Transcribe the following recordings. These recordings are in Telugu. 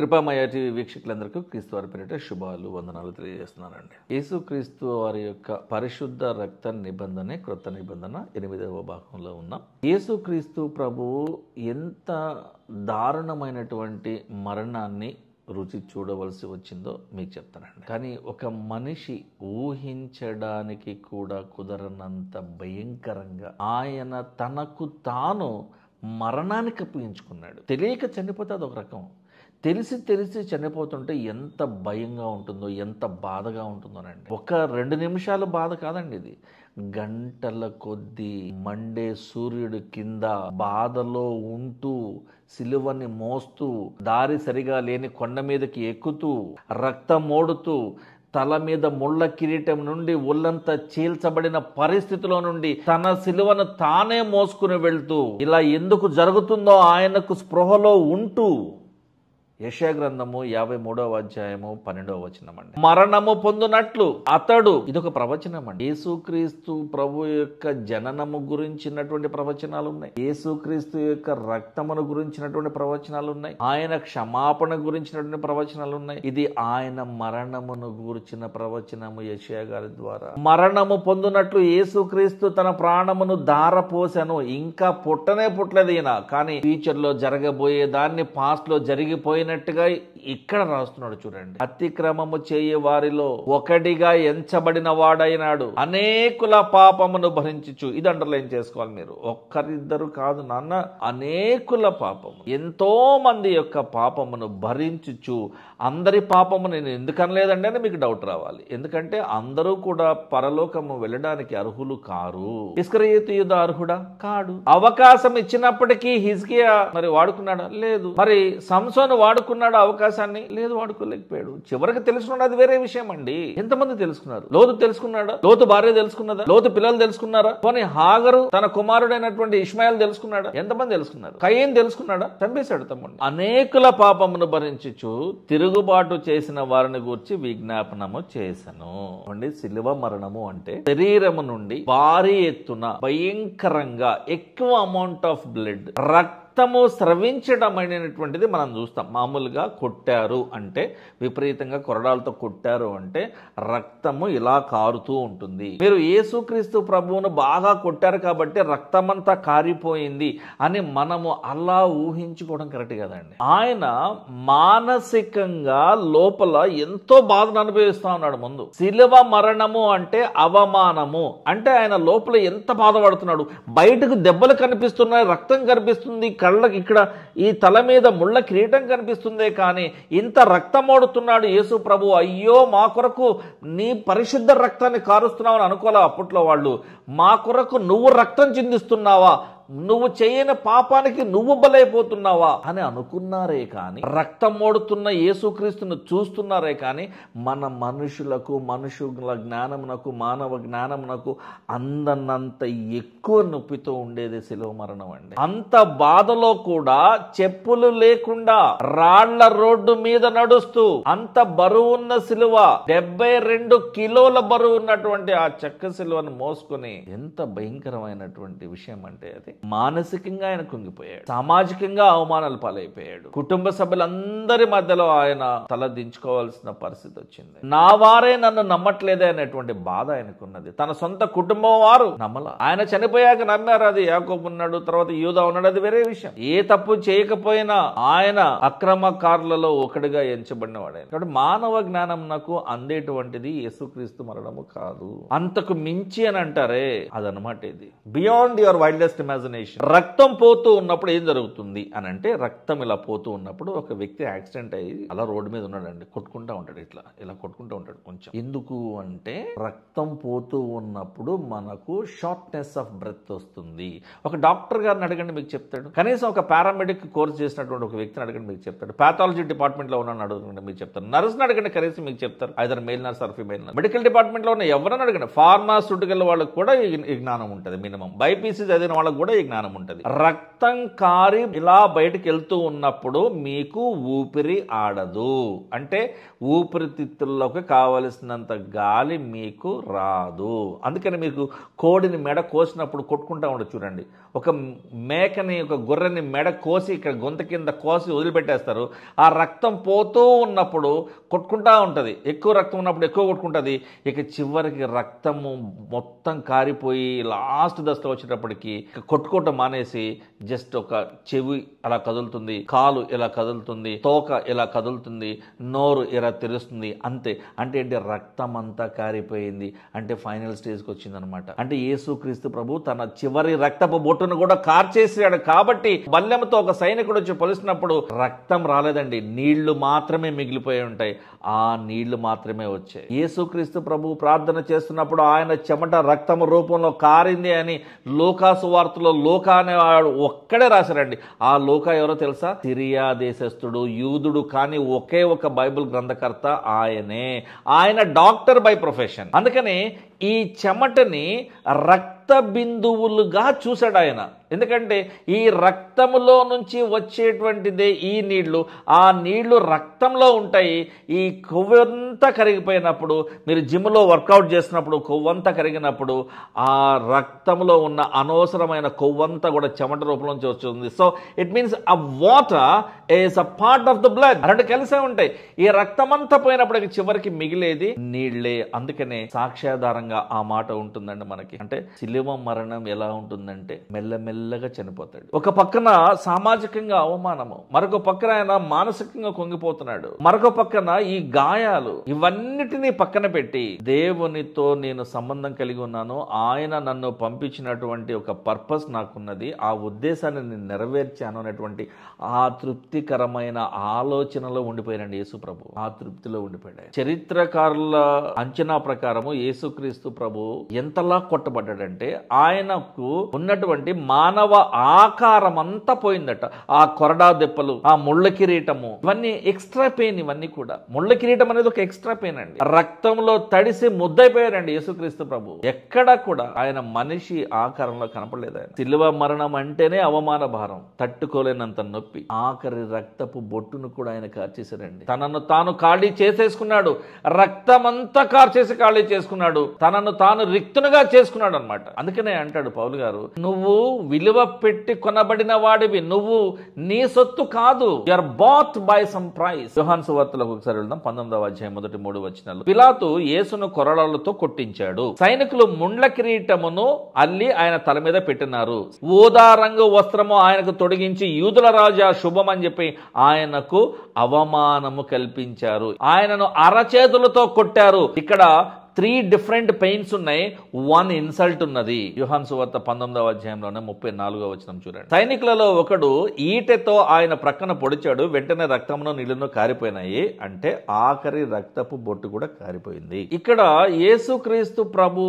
కృపామయ టీవీ వీక్షకులందరికీ క్రీస్తు వారి పేరిట శుభాలు వందనాలు తెలియజేస్తున్నానండి. యేసుక్రీస్తు వారి యొక్క పరిశుద్ధ రక్త నిబంధన క్రొత్త నిబంధన 8వ భాగంలో ఉన్నాం. యేసుక్రీస్తు ప్రభువు ఎంత దారుణమైనటువంటి మరణాన్ని రుచి చూడవలసి వచ్చిందో మీకు చెప్తానండి. కానీ ఒక మనిషి ఊహించడానికి కూడా కుదరనంత భయంకరంగా ఆయన తనకు తాను మరణానికి అప్పగించుకున్నాడు. తెలియక చనిపోతే అదొక రకం, తెలిసి చనిపోతుంటే ఎంత భయంగా ఉంటుందో, ఎంత బాధగా ఉంటుందోనండి. ఒక 2 నిమిషాల బాధ కాదండి, ఇది గంటల కొద్దీ మండే సూర్యుడి కింద బాధలో ఉంటూ సిలువని మోస్తూ దారి సరిగా లేని కొండ మీదకి ఎక్కుతూ రక్తం ఓడుతూ తల మీద ముళ్ళ కిరీటం నుండి ఒళ్ళంతా చీల్చబడిన పరిస్థితిలో నుండి తన సిలువను తానే మోసుకుని వెళ్తూ ఇలా ఎందుకు జరుగుతుందో ఆయనకు స్పృహలో ఉంటూ యెషయా గ్రంథము 53వ అధ్యాయము 12వ వచనం అండి. మరణము పొందునట్లు అతడు, ఇదొక ప్రవచనం అండి. యేసుక్రీస్తు ప్రభు యొక్క జననము గురించినటువంటి ప్రవచనాలు ఉన్నాయి, యేసుక్రీస్తు యొక్క రక్తమును గురించినటువంటి ప్రవచనాలు ఉన్నాయి, ఆయన క్షమాపణ గురించినటువంటి ప్రవచనాలు ఉన్నాయి. ఇది ఆయన మరణమును గురించిన ప్రవచనము యెషయా గారి ద్వారా. మరణము పొందునట్లు యేసుక్రీస్తు తన ప్రాణమును ధారపోసెను. ఇంకా పుట్టలేదు ఈయన, కానీ ఫ్యూచర్ లో జరగబోయే దాన్ని పాస్ట్ లో జరిగిపోయినట్టుగా ఇక్కడ రాస్తున్నాడు చూడండి. అతిక్రమము చేయు వారిలో ఒకడిగా ఎంచబడిన వాడైనాడు, అనేకుల పాపమును భరించుచు. ఇది అండర్లైన్ చేసుకోవాలి మీరు. ఒక్కరిద్దరు కాదు నాన్న, అనేకుల పాపము, ఎంతో మంది యొక్క పాపమును భరించుచు. అందరి పాపము నేను ఎందుకు అనలేదండి అని మీకు డౌట్ రావాలి. ఎందుకంటే అందరూ కూడా పరలోకము వెళ్ళడానికి అర్హులు కారు. ఇస్కరియోతు యూదా అర్హుడా? కాడు. అవకాశం ఇచ్చినప్పటికీ హిజ్కియా మరి వాడుకున్నాడా? లేదు. మరి సంసోను వాడుకున్నాడు అవకాశాన్ని? లేదు, వాడుకోలేకపోయాడు. చివరికి తెలుసుకున్నాడు, అది వేరే విషయం అండి. ఎంతమంది తెలుసుకున్నారు? లోతు తెలుసుకున్నాడా? లోతు భార్య తెలుసుకున్నదా? లోతు పిల్లలు తెలుసుకున్నారా? పోనీ హాగరు తన కుమారుడైనటువంటి ఇష్మాయిల్ తెలుసుకున్నాడా? ఎంతమంది తెలుసుకున్నారు? కయీన్ తెలుసుకున్నాడా? చంపేశాడు తమ్ముడు. అనేకుల పాపమును భరించుచు తిరుగుబాటు చేసిన వారిని గూర్చి విజ్ఞాపనము చేసను. సిలువ మరణము అంటే శరీరము నుండి భారీ ఎత్తున భయంకరంగా ఎక్కువ అమౌంట్ ఆఫ్ బ్లడ్, రక్తము స్రవించడం అనేటువంటిది మనం చూస్తాం. మామూలుగా కొట్టారు అంటే, విపరీతంగా కొరడాలతో కొట్టారు అంటే రక్తము ఇలా కారుతూ ఉంటుంది. మీరు యేసుక్రీస్తు ప్రభువును బాగా కొట్టారు కాబట్టి రక్తమంతా కారిపోయింది అని మనము అలా ఊహించుకోవడం కరెక్ట్ కదండి. ఆయన మానసికంగా లోపల ఎంతో బాధను అనుభవిస్తా ఉన్నాడు. ముందు శిలువ మరణము అంటే అవమానము అంటే ఆయన లోపల ఎంత బాధపడుతున్నాడు. బయటకు దెబ్బలు కనిపిస్తున్నాయి, రక్తం కనిపిస్తుంది, కళ్ళకి ఇక్కడ ఈ తల మీద ముళ్ళ కిరీటం కనిపిస్తుందే, కానీ ఇంత రక్తమోడుతున్నాడు యేసు ప్రభు. అయ్యో మా కొరకు నీ పరిశుద్ధ రక్తాన్ని కారుస్తున్నావు అని అనుకోలే అప్పట్లో వాళ్ళు. మా కొరకు నువ్వు రక్తం చిందిస్తున్నావా, నువ్వు చేయని పాపానికి నువ్వు బలైపోతున్నావా అని అనుకున్నారే కానీ, రక్తం మోడుతున్న యేసుక్రీస్తును చూస్తున్నారే కానీ మన మనుషుల జ్ఞానమునకు, మానవ జ్ఞానమునకు అందనంత ఎక్కువ నొప్పితో ఉండేది శిలువ మరణం అండి. అంత బాధలో కూడా చెప్పులు లేకుండా రాళ్ల రోడ్డు మీద నడుస్తూ అంత బరువున్న శిలువ, 72 కిలోల బరువు ఉన్నటువంటి ఆ చెక్క శిలువను మోసుకుని ఎంత భయంకరమైనటువంటి విషయం అంటే అది. మానసికంగా ఆయన కుంగిపోయాడు, సామాజికంగా అవమానాలు పాలైపోయాడు, కుటుంబ సభ్యులందరి మధ్యలో ఆయన తల దించుకోవాల్సిన పరిస్థితి వచ్చింది. నా వారే నన్ను నమ్మట్లేదే అనేటువంటి బాధ ఆయనకున్నది. తన సొంత కుటుంబం వారు నమ్మల. ఆయన చనిపోయాక నమ్మారు. అది యాకోబు ఉన్నాడు, తర్వాత యూదా ఉన్నాడు, అది వేరే విషయం. ఏ తప్పు చేయకపోయినా ఆయన అక్రమకారులలో ఒకటిగా ఎంచబడిన వాడే. కాబట్టి మానవ జ్ఞానం నాకు అందేటువంటిది యేసుక్రీస్తు మరణము కాదు. అంతకు మించి అని అంటారే, అదనమాట ఇది. Beyond your wildest imagination. రక్తం పోతూ ఉన్నప్పుడు ఏం జరుగుతుంది అని అంటే, రక్తం ఇలా పోతూ ఉన్నప్పుడు ఒక వ్యక్తి యాక్సిడెంట్ అయ్యి అలా రోడ్డు మీద ఉన్నాడండి, కొట్టుకుంటా ఉంటాడు, ఇలా కొట్టుకుంటూ ఉంటాడు కొంచెం. ఎందుకు అంటే రక్తం పోతూ ఉన్నప్పుడు మనకు షార్ట్నెస్ ఆఫ్ బ్రెత్ వస్తుంది. ఒక డాక్టర్ గారిని అడగండి మీకు చెప్తాడు, కనీసం ఒక పారామెడిక్ కోర్స్ చేసినటువంటి ఒక వ్యక్తిని అడగండి మీకు చెప్తాడు, పాథాలజీ డిపార్ట్మెంట్ లో ఉన్నాను అడగండి మీకు చెప్తారు, నర్స్ని అడగండి కనీసం మీకు చెప్తారు, either male nurse or female nurse. Medical department లో ఉన్న ఎవరైనా అడగండి, ఫార్మాస్యూటికల్ వాళ్ళకి కూడా ఈ జ్ఞానం ఉంటుంది మినిమం. బైపీసీ చదివిన వాళ్ళకి కూడా ఈ జ్ఞానం ఉంటుంది. రక్తం కారి ఇలా బయటకు వెళ్తూ ఉన్నప్పుడు మీకు ఊపిరి ఆడదు, అంటే ఊపిరితిత్తుల్లోకి కావలసినంత గాలి మీకు రాదు. అందుకని మీకు కోడిని మెడ కోసినప్పుడు కొట్టుకుంటా ఉండదు చూడండి. ఒక మేకని, ఒక గొర్రెని మెడ కోసి ఇక్కడ గొంత కింద కోసి వదిలిపెట్టేస్తారు. ఆ రక్తం పోతూ ఉన్నప్పుడు కొట్టుకుంటా ఉంటుంది. ఎక్కువ రక్తం ఉన్నప్పుడు ఎక్కువ కొట్టుకుంటుంది. ఇక చివరికి రక్తము మొత్తం కారిపోయి లాస్ట్ దశలో వచ్చేటప్పటికి కొట్టుకోవటం మానేసి జస్ట్ ఒక చెవి అలా కదులుతుంది, కాలు ఇలా కదులుతుంది, తోక ఇలా కదులుతుంది, నోరు ఇలా తెరుస్తుంది, అంతే. అంటే ఏంటి, రక్తం అంతా కారిపోయింది. అంటే ఫైనల్ స్టేజ్కి వచ్చిందనమాట. అంటే యేసుక్రీస్తు ప్రభు తన చివరి రక్తపు బొట్టును కూడా కార్చేసాడు. కాబట్టి బల్లెంతో ఒక సైనికుడు వచ్చి పొలిసినప్పుడు రక్తం రాలేదండి, నీళ్లు మాత్రమే మిగిలిపోయి ఉంటాయి. ఆ నీళ్లు మాత్రమే వచ్చాయి. యేసుక్రీస్తు ప్రభు ప్రార్థన చేస్తున్నప్పుడు ఆయన చెమట రక్తము రూపంలో కారింది అని లూకా సువార్తలో లూకా అనేవాడు ఒక్కడే రాశారండి. ఆ లూకా ఎవరో తెలుసా? సిరియా దేశస్థుడు, యూదుడు, కానీ ఒకే ఒక బైబిల్ గ్రంథకర్త ఆయనే. ఆయన డాక్టర్ బై ప్రొఫెషన్. అందుకని ఈ చెమటని రక్త బిందువులుగా చూశాడు ఆయన. ఎందుకంటే ఈ రక్తములో నుంచి వచ్చేటువంటిదే ఈ నీళ్లు. ఆ నీళ్లు రక్తంలో ఉంటాయి. ఈ కొవ్వంతా కరిగిపోయినప్పుడు, మీరు జిమ్లో వర్కౌట్ చేసినప్పుడు కొవ్వంతా కరిగినప్పుడు ఆ రక్తంలో ఉన్న అనవసరమైన కొవ్వంతా కూడా చెమట రూపంలోంచి వస్తుంది. సో ఇట్ మీన్స్ ఆ water is a part of the blood. రెండు కలిసే ఉంటాయి. ఈ రక్తమంతా పోయినప్పటికి చివరికి మిగిలేది నీళ్లే. అందుకనే సాక్ష్యాధారంగా ఆ మాట ఉంటుందండి మనకి. అంటే శిలువ మరణం ఎలా ఉంటుందంటే మెల్లమెల్లగా చనిపోతాడు. ఒక పక్కన సామాజికంగా అవమానము, మరొక పక్కన ఆయన మానసికంగా కుంగిపోతున్నాడు, మరొక పక్కన ఈ గాయాలు, ఇవన్నిటినీ పక్కన పెట్టి దేవునితో నేను సంబంధం కలిగి ఉన్నాను, ఆయన నన్ను పంపించినటువంటి ఒక పర్పస్ నాకున్నది, ఆ ఉద్దేశాన్ని నేను నెరవేర్చాను అనేటువంటి ఆ తృప్తికరమైన ఆలోచనలో ఉండిపోయానండి యేసు ప్రభు. ఆ తృప్తిలో ఉండిపోయాడు. చరిత్రకారుల అంచనా ప్రకారము యేసుక్రీస్తు ప్రభు ఎంతలా కొట్టబడ్డాడంటే ఆయనకు ఉన్నటువంటి మానవ ఆకారం అంతా పోయిందట. ఆ కొరడా దెప్పలు, ఆ ముళ్ళ కిరీటము, ఇవన్నీ ఎక్స్ట్రా పెయిన్. ఇవన్నీ కూడా ముళ్ళ కిరీటం అనేది ఒక ఎక్స్ట్రా పెయిన్ అండి. రక్తంలో తడిసి ముద్దైపోయాడండి యేసుక్రీస్తు ప్రభు. ఎక్కడ కూడా ఆయన మనిషి ఆకారంలో కనపడలేదు. ఆయన శిలువ మరణం అంటేనే అవమాన భారం, తట్టుకోలేనంత నొప్పి. ఆఖరి రక్తపు బొట్టును కూడా ఆయన కార్చేశారండి. తనను తాను ఖాళీ చేసేసుకున్నాడు. రక్తమంతా కార్చేసి ఖాళీ చేసుకున్నాడు. తనను తాను రిక్తునుగా చేసుకున్నాడు అనమాట. అందుకనే అంటాడు పౌలు గారు, నువ్వు విలువ పెట్టి కొనబడిన వాడివి, నువ్వు నీ సొత్తు కాదు. You are bought by some price. యోహాను సువార్తలకు ఒకసారి వెళ్దాం. 19వ అధ్యాయం 1-3 వచనాలు. పిలాతు యేసును కొరడాలతో కొట్టించాడు. సైనికులు ముండ్ల కిరీటమును అల్లి ఆయన తల మీద పెట్టినారు. ఊదా రంగు వస్త్రము ఆయనకు తొడిగించి యూదుల రాజా శుభం అని చెప్పి ఆయనకు అవమానము కల్పించారు. ఆయనను అరచేతులతో కొట్టారు. ఇక్కడ 3 డిఫరెంట్ పెయిన్స్ ఉన్నాయి, 1 ఇన్సల్ట్ ఉన్నది. యోహాను సువార్త 19వ అధ్యాయంలోనే 34వ వచనం చూడండి. సైనికులలో ఒకడు ఈటెతో ఆయన ప్రక్కన పొడిచాడు. వెంటనే రక్తమును నీళ్లను కారిపోయినాయి. అంటే ఆఖరి రక్తపు బొట్టు కూడా కారిపోయింది. ఇక్కడ యేసుక్రీస్తు ప్రభు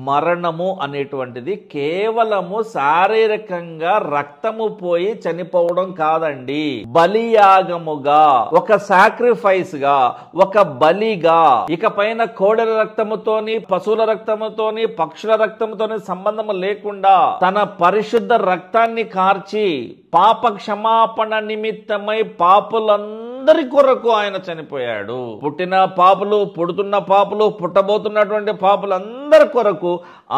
మరణము అనేటువంటిది కేవలము శారీరకంగా రక్తము పోయి చనిపోవడం కాదండి. బలియాగముగా, ఒక సాక్రిఫైస్ గా, ఒక బలిగా, ఇక పైన కోడెల రక్తము రక్తముతోని, పశువుల రక్తముతోని, పక్షుల రక్తముతోని సంబంధం లేకుండా తన పరిశుద్ధ రక్తాన్ని కార్చి పాప క్షమాపణ నిమిత్తమై పాపులందరి కొరకు ఆయన చనిపోయాడు. పుట్టిన పాపులు, పుడుతున్న పాపులు, పుట్టబోతున్నటువంటి పాపులందరి కొరకు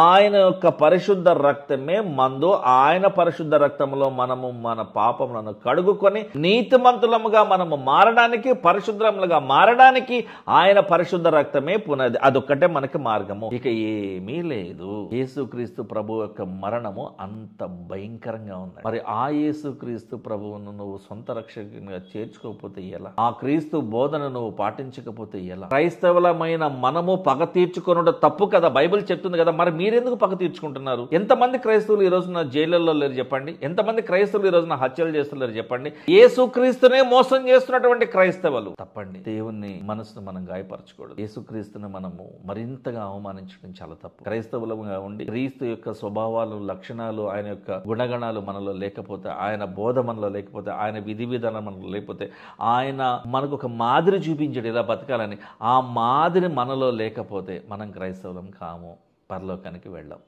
ఆయన యొక్క పరిశుద్ధ రక్తమే మందు. ఆయన పరిశుద్ధ రక్తంలో మనము మన పాపములను కడుగుకొని నీతిమంతులముగా మనము మారడానికి, పరిశుద్ధములుగా మారడానికి ఆయన పరిశుద్ధ రక్తమే పునాది. అదొక్కటే మనకి మార్గము, ఇక ఏమీ లేదు. యేసుక్రీస్తు ప్రభు యొక్క మరణము అంత భయంకరంగా ఉంది. మరి ఆ యేసుక్రీస్తు ప్రభువును నువ్వు సొంత రక్షకునిగా చేర్చుకోకపోతే ఎలా? ఆ క్రీస్తు బోధన నువ్వు పాటించకపోతే ఎలా? క్రైస్తవులమైన మనము పగ తీర్చుకొనుట తప్పు కదా, బైబిల్ చెప్తుంది కదా. మరి మీరెందుకు పగ తీర్చుకుంటున్నారు? ఎంతమంది క్రైస్తవులు ఈ రోజున జైళ్ళల్లో లేరు చెప్పండి? ఎంతమంది క్రైస్తవులు ఈ రోజున హత్యలు చేస్తున్నారు చెప్పండి? యేసుక్రీస్తునే మోసం చేస్తున్నటువంటి క్రైస్తవులు. తప్పండి. దేవుని మనసును మనం గాయపరచకూడదు. యేసుక్రీస్తుని మనము మరింతగా అవమానించడం చాలా తప్పు. క్రైస్తవులుగా ఉండి క్రీస్తు యొక్క స్వభావాలు, లక్షణాలు, ఆయన యొక్క గుణగణాలు మనలో లేకపోతే, ఆయన బోధ మనలో లేకపోతే, ఆయన విధి విధానం మనలో లేకపోతే, ఆయన మనకు ఒక మాదిరి చూపించాడు ఇలా బతకాలని, ఆ మాదిరి మనలో లేకపోతే మనం క్రైస్తవులం కాము, పరలోకానికి వెళ్ళాం.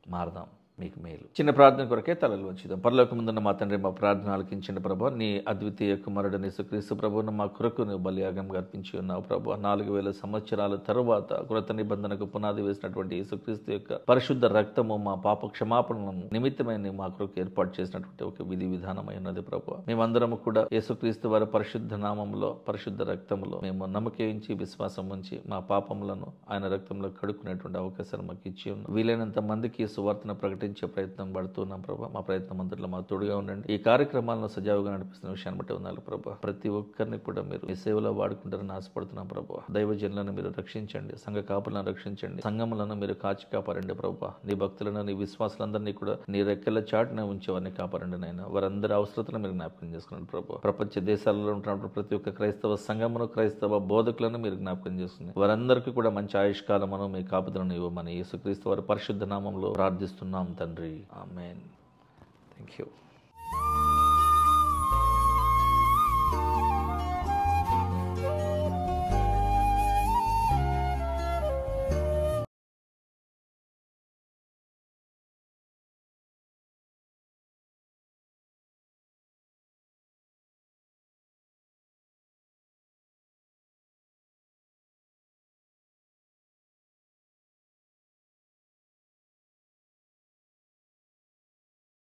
మారదాం. మీకు మేలు. చిన్న ప్రార్థన కొరకే తలలు వంచుదాం. పరలోకమందున్న మా తండ్రి, మా ప్రార్థన ఆలకించండి ప్రభా. నీ అద్వితీయ కుమారుడైన యేసుక్రీస్తు ప్రభువును మా కొరకు నువ్వు బలియాగంగా అర్పించి ఉన్నావు ప్రభా. 4000 సంవత్సరాల తరువాత కృత నిబంధనకు పునాది వేసినటువంటి యేసుక్రీస్తు యొక్క పరిశుద్ధ రక్తము మా పాప క్షమాపణలను నిమిత్తమైన మా కొరకు ఏర్పాటు చేసినటువంటి ఒక విధి విధానమైనది ప్రభా. మేమందరము కూడా యేసుక్రీస్తు వారి పరిశుద్ధ నామంలో, పరిశుద్ధ రక్తంలో మేము నమ్మకించి విశ్వాసం ఉంచి మా పాపములను ఆయన రక్తంలో కడుక్కునేటువంటి అవకాశాన్ని మాకు ఇచ్చి ఉన్నాం. వీలైనంత మందికి సువార్తను ప్రకటించే ప్రయత్నం పడుతున్నాం ప్రభా. మా ప్రయత్నం అంతట్లో మాకు తోడుగా ఉండండి. ఈ కార్యక్రమాలను సజావుగా నడిపిస్తున్న విషయాన్ని బట్టి ఉండాలి ప్రభా. ప్రతి ఒక్కరిని కూడా మీరు మీ సేవలో వాడుకుంటారని ఆశపడుతున్నాం ప్రభా. దైవజనులను మీరు రక్షించండి, సంఘ కాపులను రక్షించండి, సంఘములను మీరు కాచి కాపాడండి ప్రభా. నీ భక్తులను, నీ విశ్వాసులందరినీ కూడా నీ రెక్కల చాటున ఉంచి వారిని కాపాడండి నాయన. వారందరి అవసరతను మీరు జ్ఞాపకం చేసుకున్నాడు ప్రభా. ప్రపంచ దేశాలలో ఉంటున్నప్పుడు ప్రతి ఒక్క క్రైస్తవ సంఘమును, క్రైస్తవ బోధకులను మీరు జ్ఞాపకం చేసుకుని వారందరికీ కూడా మంచి ఆయుష్కాలమును మీ కాపుదలను ఇవ్వమని యేసుక్రీస్తు వారి పరిశుద్ధ నామంలో ప్రార్థిస్తున్నాం తండ్రి. ఆమేన్. Thank you.